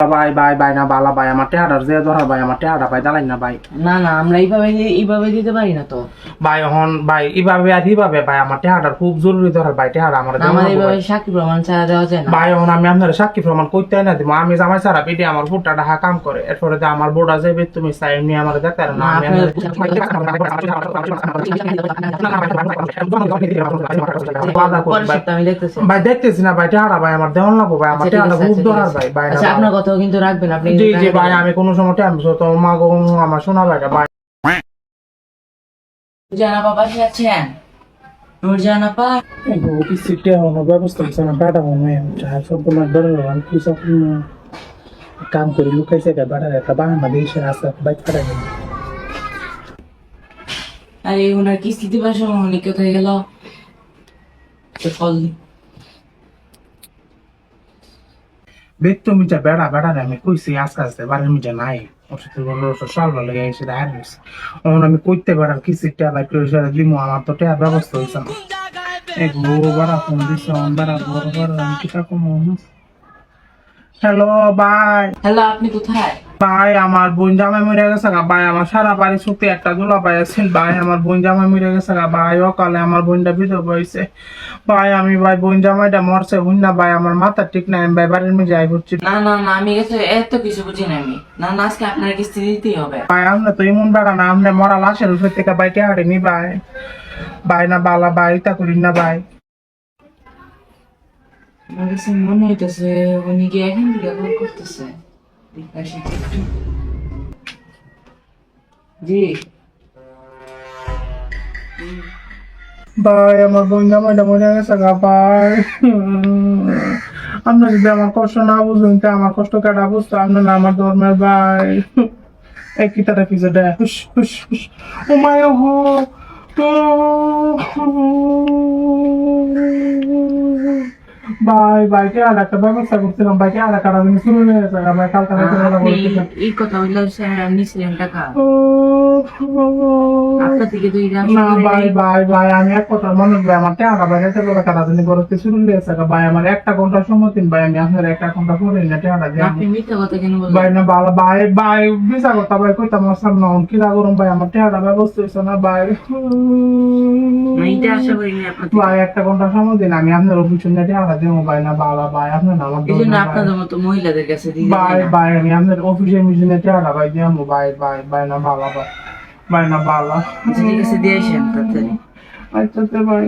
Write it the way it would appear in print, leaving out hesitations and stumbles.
ভাই ভাই ভাই না বালা ভাই আমার টেহাটার যে ধরা ভাই আমার টেহাটা ভাই দালাই না ভাই। না না আমরা এইভাবে দিতে পারি না তো। ভাই হন ভাই এইভাবে আর এইভাবে ভাই আমার টেহাটার খুব জরুরি ধরার ভাই টেহাটা আমার আমার এইভাবে সাক্ষী প্রমাণ ছাড়া দেওয়া যায় না ভাই হন আমি আপনার সাক্ষী প্রমাণ করতে না দিব আমি জামাই সারা পেটে আমার বুটটা ঢাকা কাম করে এরপরে যে আমার বোর্ড আছে তুমি চাই এমনি আমার দেখতে না আমি ভাই দেখতেছি না ভাই টেহাটা ভাই আমার দেওয়ান লাগবো ভাই আমার টেহাটা খুব ধরার ভাই ভাই আচ্ছা আপনার কথাও কিন্তু রাখবেন আপনি। জি জি ভাই আমি কোনো সময় টাইম তো মা গো আমার শোনা ভাই ভাই জানা বাবা কি আছেন নুরজানা পা অফিস সিটে হওয়ার ব্যবস্থা হচ্ছে না বেটা মনে হয় সব তোমার ধরে আমি কি সব কাম করে লুকাইছে বেটা একটা বাহানা দিয়েছে রাস্তা বাইক ফাটা গেল। আরে ওনার কিস্তি দিবার সময় উনি কোথায় গেল ফল দেখতো মিটা বেড়া বেড়া আমি কইছি আস্তে আস্তে বাড়ির মিটা নাই ওর সাথে বললো সল ভালো গেছে হার গেছে ওখানে আমি কইতে বেড়ার কি সিটটা বাইক করে দিমু আমার তো টেয়ার ব্যবস্থা হয়েছে না এক বড় বাড়া ফোন দিছে বেড়া বড় বড় আমি কি রকম হ্যালো বাই হ্যালো আপনি কোথায় ভাই আমার বোন জামাই মরে গেছে গা ভাই আমার সারা বাড়ি ছুটে একটা দোলা ভাই আছেন ভাই আমার বোন জামাই মরে গেছে গা ভাই অকালে আমার বোনটা বিধবা হয়েছে ভাই আমি ভাই বোন জামাইটা মরছে হুন না ভাই আমার মাথা ঠিক নাই আমি ভাই বাড়ির মেয়ে যাই করছি না না না আমি গেছে এত কিছু বুঝি না আমি না না আজকে আপনার কিস্তি দিতেই হবে ভাই আমরা তো এমন বেড়া না আমরা মরা লাশের উপর থেকে ভাই টেহাড়ে নি ভাই ভাই না বালা ভাই তা করি না ভাই আমার কাছে মনে হইতেছে উনি কি এখন থেকে কল করতেছে দেখি একটু। জি ভাই আমার বোন জামাইটা মরে গেছে গা ভাই আপনার যদি আমার কষ্ট না বুঝুন তো আমার কষ্ট কাটা বুঝতো আপনার না আমার ধর্মের ভাই একই তারা পিছে দেয় হুস হুস হুস ও মায়া হো ভাই বাইকে আর একটা ব্যবস্থা করছিলাম বাইকে আর একটা দিন শুরু হয়ে গেছে ভাই কালকে আপনি এই কথা হইলো স্যার নিছিলেন টাকা আপনার থেকে দুই গ্রাম না ভাই ভাই ভাই আমি এক কথা মনে ভাই আমার টাকা ভাই এত বড় কাটা দিন করতে শুরু হয়ে গেছে ভাই আমার একটা ঘন্টা সময় দিন ভাই আমি আপনার একটা ঘন্টা পরে না টাকা দিয়ে আপনি মিথ্যা কথা কেন বলেন ভাই না ভালো ভাই ভাই বিসা কথা ভাই কইতাম সামনে অন কি করুম ভাই আমার টাকা ব্যবস্থা হইছে না ভাই না এটা আশা করিনি আপনার ভাই একটা ঘন্টা সময় দিন আমি আপনার অফিসে নিয়ে টাকা দেবো ভাই না ভালো ভাই আপনার আমার এই জন্য আপনাদের মতো মহিলাদের কাছে দিয়ে ভাই ভাই আমি আপনার অফিসে মিশনে টাকা ভাই দেবো ভাই ভাই ভাই না ভালো ভাই ভাই না ভালো ঠিক আছে দিয়ে আসেন তাড়াতাড়ি আচ্ছা ভাই